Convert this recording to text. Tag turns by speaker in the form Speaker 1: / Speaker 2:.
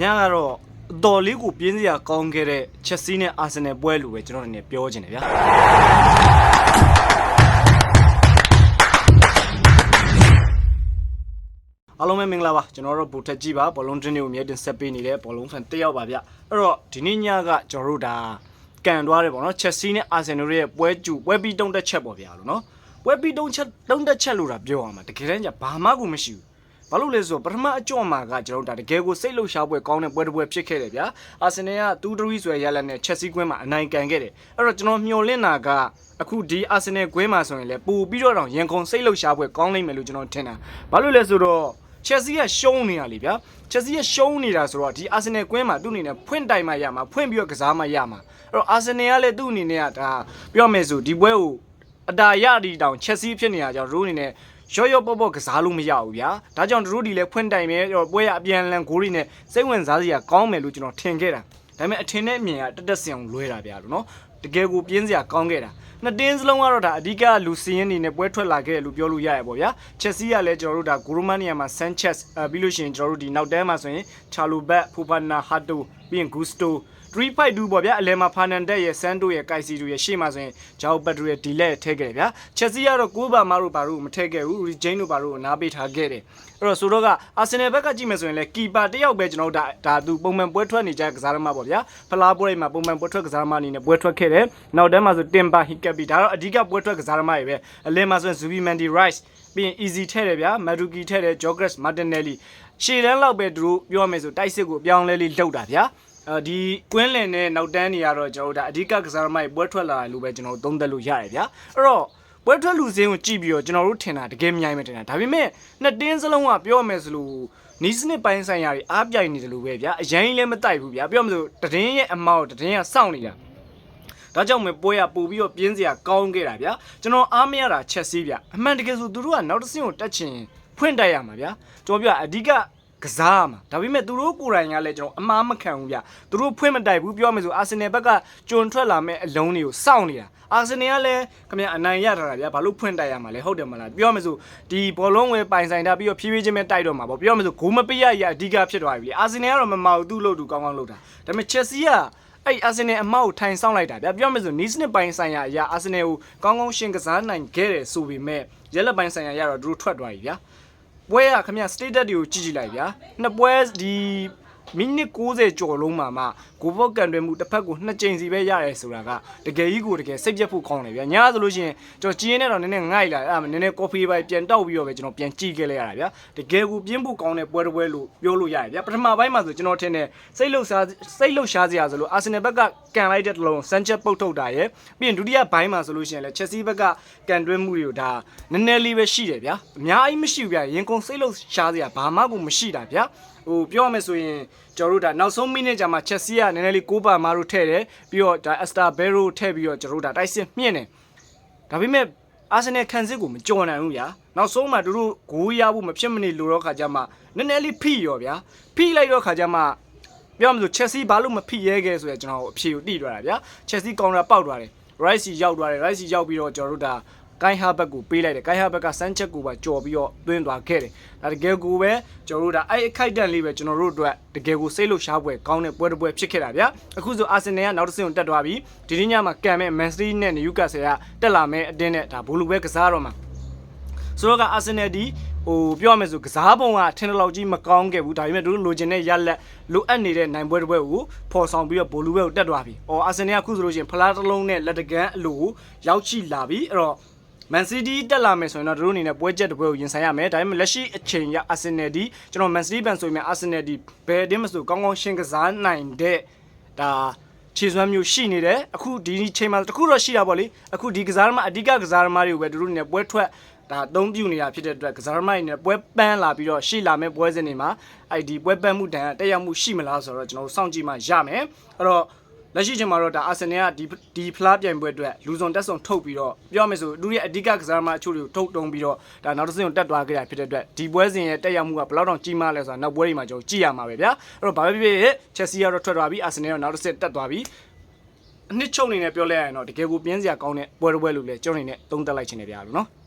Speaker 1: ညကတော့တော်လေးကိုပြင်းစရာကောင်းခဲ့တဲ့ချက်စီးနဲ့အာဆင်နယ်ပွဲလိုပဲကျွန်တော်အနေနဲ့ပြောချင်တယ်ဗျာအားလုံးပဲမင်္ဂလာပါကျွန်တော်တို့ဘူထက်ကြီးပါဘောလုံးတင်းတွေကိုအမြဲတင်ဆက်ပေးနေတဲ့ဘောလုံးဖန်တစ်ယောက်ပါဗျအဲ့တော့ဒီနေ့ညကကျွန်တော်တို့ဒါကန်သွားတယ်ပေါ့နော်ချက်စီးနဲ့အာဆင်နယ်ရဲ့ပွဲပြီးတုံးတက်ချက်ပေါ့ဗျာလို့နော်ပွဲပြီးတုံးတက်ချက်လို့တာပြောရမှာတကယ်တမ်းကျဘာမှကိုမရှိဘူးဘာလို့လဲဆိုတော့ပထမအကြော့မှာကကျွန်တော်တို့ဒါတကယ်ကိုစိတ်လှုပ်ရှားပွဲကောင်းတဲ့ပွဲတစ်ပွဲဖြစ်ခဲ့တယ်ဗျာအာဆင်နယ်က2-3ဆိုရရလက်နဲ့ချက်စီးကွင်းမှာအနိုင်ကန်ခဲ့တယ်အဲ့တော့ကျွန်တော်မျှော်လင့်တာကအခုဒီအာဆင်နယ်ကွင်းမှာဆိုရင်လည်းပို့ပြီးတော့တောင်ရင်ခုန်စိတ်လှုပ်ရှားပွဲကောင်းလိမ့်မယ်လို့ကျွန်တော်ထင်တာဘာလို့လဲဆိုတော့ချက်စီးကရှုံးနေတာလေဗျာချက်စီးကရှုံးနေတာဆိုတော့ဒီအာဆင်နယ်ကွင်းမှာသူ့အနေနဲ့ဖွင့်တိုင်မှရမှာဖွင့်ပြီးတော့ကစားမှရမှာအဲ့တော့အာဆင်နယ်ကလည်းသူ့အနေနဲ့ကဒါပြောမယ်ဆိုဒီပွဲကိုအတာရတီတောင်ချက်စီးဖြစ်နေတာကြောင့်တို့အနေနဲ့ရောပေါ့ကစားလို့မရဘူးဗျာဒါကြောင့်တို့ဒီလည်းဖွင့်တိုင်မယ်ပွဲရအပြန်လန်ဂိုးတွေနဲ့စိတ်ဝင်စားစရာကောင်းမယ်လို့ကျွန်တော်ထင်ခဲ့တာဒါပေမဲ့အထင်နဲ့အမြင်ကတက်စင်အောင်လွဲတာဗျာလို့နော်တကယ်ကိုပြင်းစရာကောင်းခဲ့တာနှစ်တင်းစလုံးကတော့ဒါအဓိကလူစီရင်နေနဲ့ပွဲထွက်လာခဲ့တယ်လို့ပြောလို့ရရပေါ့ဗျာချက်စီးကလည်းကျွန်တော်တို့ဒါဂိုရိုမန်နီယာမှာဆန်ချက်ပြီးလို့ရှိရင်ကျွန်တော်တို့ဒီနောက်တန်းမှာဆိုရင်ချာလိုဘက်ဖူဖာနာဟာတိုပြီးရင်ဂူစတို3-5-2ပေါ့ဗျာအလဲမှာဖာနန်ဒက်ရဲ့ဆန်တိုရဲ့ကိုက်စီတိုရဲ့ရှေ့မှာဆိုရင်ဂျာအိုဘတ်ဒရိုရဲ့ဒီလက်ထည့်ခဲ့တယ်ဗျာချက်စီကတော့ကိုးဘာမာတို့ဘာတို့မထည့်ခဲ့ဘူးရီဂျိန်းတို့ဘာတို့နားပေးထားခဲ့တယ်အဲ့တော့ဆိုတော့ကအာဆင်နယ်ဘက်ကကြည့်မယ်ဆိုရင်လည်းကီပါတယောက်ပဲကျွန်တော်တို့ဒါသူပုံမှန်ပွဲထွက်နေကြကစားသမားပေါ့ဗျာဖလားပွဲမှာပုံမှန်ပွဲထွက်ကစားသမားအနေနဲ့ပွဲထွက်ခဲ့တယ်နောက်တန်းမှာဆိုတင်ပါဟီကပ်ပီဒါတော့အဓိကပွဲထွက်ကစားသမားတွေပဲအလဲမှာဆိုရင်ဇူဘီမန်ဒီရိုက်စ်ပြီးရင် easy ထည့်တယ်ဗျာမက်ဒူကီထည့်တယ်ဂျော့ဂရက်စ်မာတင်နယ်လီရှေ့တန်းလောက်ပဲသူတို့ပြောမယ်ဆိုတိုက်စစ်ကိုအပြောင်းလဲလေးလှုပ်တာဗျာဒီကွင်းလင်နဲ့နောက်တန်းနေရတော့ကျွန်တော်တို့ဒါအဓိကကစားသမားတွေပွဲထွက်လာတယ်လို့ပဲကျွန်တော်တို့သုံးသပ်လို့ရတယ်ဗျာအဲ့တော့ပွဲထွက်လူစင်းကိုကြည့်ပြီးတော့ကျွန်တော်တို့ထင်တာတကယ်မြိုင်မယ်ထင်တာဒါပေမဲ့နှစ်တင်းစလုံးကပြောမယ်ဆိုလို့နီးစနစ်ပိုင်းဆိုင်ရာတွေအားပြိုင်နေတယ်လို့ပဲဗျာအရင်လည်းမတိုက်ဘူးဗျာပြောမယ်ဆိုတည်င်းရဲ့အမောက်တည်င်းကစောင့်နေတာဒါကြောင့်ပဲပွဲကပို့ပြီးတော့ပြင်းစရာကောင်းခဲ့တာဗျာကျွန်တော်အားမရတာချက်စီးဗျာအမှန်တကယ်ဆိုသူတို့ကနောက်တစ်ဆင့်ကိုတက်ချင်ဖွင့်တိုက်ရမှာဗျာကျွန်တော်ပြောအဓိကကစားမှာဒါပေမဲ့သူတို့ကိုယ်တိုင်ကလည်းကျွန်တော်အမားမခံဘူးဗျသူတို့ဖွင့်မတိုက်ဘူးပြောမယ်ဆိုအာဆင်နယ်ဘက်ကကျွန်းထွက်လာမဲ့အလုံးတွေကိုစောင့်နေတာအာဆင်နယ်ကလည်းခင်ဗျအနိုင်ရထားတာဗျဘာလို့ဖွင့်တိုက်ရမှာလဲဟုတ်တယ်မလားပြောမယ်ဆိုဒီဘောလုံးဝယ်ပိုင်ဆိုင်တာပြီးတော့ဖြည်းဖြည်းချင်းပဲတိုက်တော့မှာပေါ့ပြောမယ်ဆိုဂိုးမပေးရရအဓိကဖြစ်သွားပြီအာဆင်နယ်ကတော့မမောက်သူ့လို့သူကောင်းကောင်းလုပ်တာဒါပေမဲ့ချက်စီးကအဲ့အာဆင်နယ်အမောက်ထိုင်ဆောင်လိုက်တာဗျပြောမယ်ဆိုနီးစနစ်ပိုင်းဆိုင်ရာအရာအာဆင်နယ်ကိုကောင်းကောင်းရှင်းကစားနိုင်ခဲ့တယ်ဆိုပေမဲ့ရက်လက်ပိုင်းဆိုင်ရာရတော့သူတို့ထွက်သွားပြီဗျပွဲကခင်ဗျ status တွေကိုကြည့်လိုက်ဗျာနှစ်ပွဲဒီမိနစ်60ကျော်လုံးမှာမှဂိုးဘော့ကန်တွင်မှုတစ်ဖက်ကို2ကြိမ်စီပဲရတယ်ဆိုတာကတကယ်ကြီးကိုတကယ်စိတ်ပြတ်ဖို့ကောင်းတယ်ဗျာညဆိုလို့ရှိရင်ကျွန်တော်ကြည်ရင်တော့နည်းနည်းငိုက်လာအဲ့ဒါနည်းနည်း coffee ပဲပြန်တောက်ပြီးတော့ပဲကျွန်တော်ပြန်ကြည့်ခဲ့လိုက်ရတာဗျာတကယ်ကိုပြင်းဖို့ကောင်းတဲ့ပွဲတစ်ပွဲလို့ပြောလို့ရတယ်ဗျာပထမပိုင်းမှာဆိုကျွန်တော်ထင်တယ်စိတ်လှုပ်ရှားစရာဆိုလို့အာဆင်နယ်ဘက်ကကန်လိုက်တဲ့တလုံးဆန်ချက်ပုတ်ထုတ်တာရယ်ပြီးရင်ဒုတိယပိုင်းမှာဆိုလို့ရှိရင်လည်းချက်စီးဘက်ကကန်တွင်းမှုတွေကိုဒါနည်းနည်းလေးပဲရှိတယ်ဗျာအများကြီးမရှိဘူးဗျာရင်ကုန်စိတ်လှုပ်ရှားစရာဘာမှကိုမရှိတာဗျာဟိုပြောရမယ်ဆိုရင်ကျွန်တော်တို့ဒါနောက်ဆုံးမိနစ်ကြာမှာချက်စီးကနည်းနည်းလေးကိုးပါမာတို့ထည့်တယ်ပြီးတော့ဒါအက်စတာဘဲရိုထည့်ပြီးတော့ကျွန်တော်တို့ဒါတိုက်စစ်မြင့်တယ်ဒါပေမဲ့အာဆင်နယ်ခံစစ်ကိုမကြော်နိုင်ဘူးဗျာနောက်ဆုံးမှာတို့ဂိုးရဖို့မဖြစ်မနေလိုတော့ခါကြမှာနည်းနည်းလေးဖိရောဗျာဖိလိုက်တော့ခါကြမှာပြောမှဆိုချက်စီဘာလို့မဖိရဲခဲ့ဆိုရကျွန်တော်အဖြေကိုတိသွားတာဗျာချက်စီကောင်တာပေါက်သွားတယ် right စီရောက်သွားတယ် right စီရောက်ပြီးတော့ကျွန်တော်တို့ဒါကိုင်းဟာဘက်ကိုပေးလိုက်တယ်ကိုင်းဟာဘက်ကစမ်းချက်ကိုပါကြော်ပြီးတော့သွင်းသွားခဲ့တယ်ဒါတကယ်ကိုပဲကျွန်တော်တို့ဒါအဲ့အခိုက်တန့်လေးပဲကျွန်တော်တို့အတွက်တကယ်ကိုစိတ်လှုပ်ရှားပွဲကောင်းတဲ့ပွဲတစ်ပွဲဖြစ်ခဲ့တာဗျာအခုဆိုအာဆင်နယ်ကနောက်တစ်ဆင့်ကိုတက်သွားပြီဒီနေ့ညမှာကန်မဲ့မန်စတီးနဲ့နယူကာဆယ်ကတက်လာမဲ့အတင်းနဲ့ဒါဘိုလူပဲကစားတော့မှာဆိုတော့ကအာဆင်နယ်ဒီဟိုပြောရမယ်ဆိုကစားပုံကထင်တယ်လို့ကြီးမကောင်းခဲ့ဘူးဒါပေမဲ့တို့လိုချင်တဲ့ရလက်လိုအပ်နေတဲ့နိုင်ပွဲတစ်ပွဲကိုဖော်ဆောင်ပြီးတော့ဘိုလူပဲကိုတက်သွားပြီအော်အာဆင်နယ်ကခုဆိုလို့ရှိရင်ဖလားတစ်လုံးနဲ့လက်တကန်းအလိုရောက်ရှိလာပြီအဲ့တော့မန်စီးတီးတက်လာမယ်ဆိုရင်တော့တို့အနေနဲ့ပွဲချက်တစ်ပွဲကိုရင်ဆိုင်ရမယ်ဒါပေမဲ့လက်ရှိအချိန်ရအာဆင်နယ်ဒီကျွန်တော်မန်စီးတီးပန်ဆိုရင်အာဆင်နယ်ဒီဘယ်တင်းမဆိုကောင်းကောင်းရှင်းကစားနိုင်တဲ့ဒါခြေစွမ်းမျိုးရှိနေတယ်အခုဒီချိန်မှာတခုတော့ရှိတာပေါ့လေအခုဒီကစားသမားအဓိကကစားသမားတွေကိုပဲတို့အနေနဲ့ပွဲထွက်ဒါအသုံးပြုနေတာဖြစ်တဲ့အတွက်ကစားသမားတွေနဲ့ပွဲပန်းလာပြီးတော့ရှိလာမဲ့ပွဲစဉ်တွေမှာအဲ့ဒီပွဲပန်းမှုတန်တက်ရောက်မှုရှိမလားဆိုတော့ကျွန်တော်စောင့်ကြည့်မှရမယ်အဲ့တော့လက်ရှိချိန်မှာတော့ဒါအာဆင်နယ်ကဒီဖလားပြိုင်ပွဲအတွက်လူစုံတက်ဆုံထုတ်ပြီးတော့ပြောမယ်ဆိုသူရဲ့အဓိကကစားသမားအချို့တွေကိုထုတ်တုံးပြီးတော့ဒါနောက်တစ်ဆင့်ကိုတက်သွားခဲ့တာဖြစ်တဲ့အတွက်ဒီပွဲစဉ်ရဲ့တက်ရောက်မှုကဘယ်လောက်တောင်ကြီးမားလဲဆိုတာနောက်ပွဲတွေမှာကျွန်တော်ကြည့်ရမှာပဲဗျာအဲ့တော့ဘာပဲဖြစ်ဖြစ်ချက်စီကတော့ထွက်သွားပြီအာဆင်နယ်ကနောက်တစ်ဆင့်တက်သွားပြီအနှစ်ချုပ်အနေနဲ့ပြောလိုက်ရရင်တော့တကယ်ကိုပြင်းစရာကောင်းတဲ့ပွဲတစ်ပွဲလို့လည်းကျွန်တော်အနေနဲ့သုံးသပ်လိုက်ချင်တယ်ဗျာလို့နော်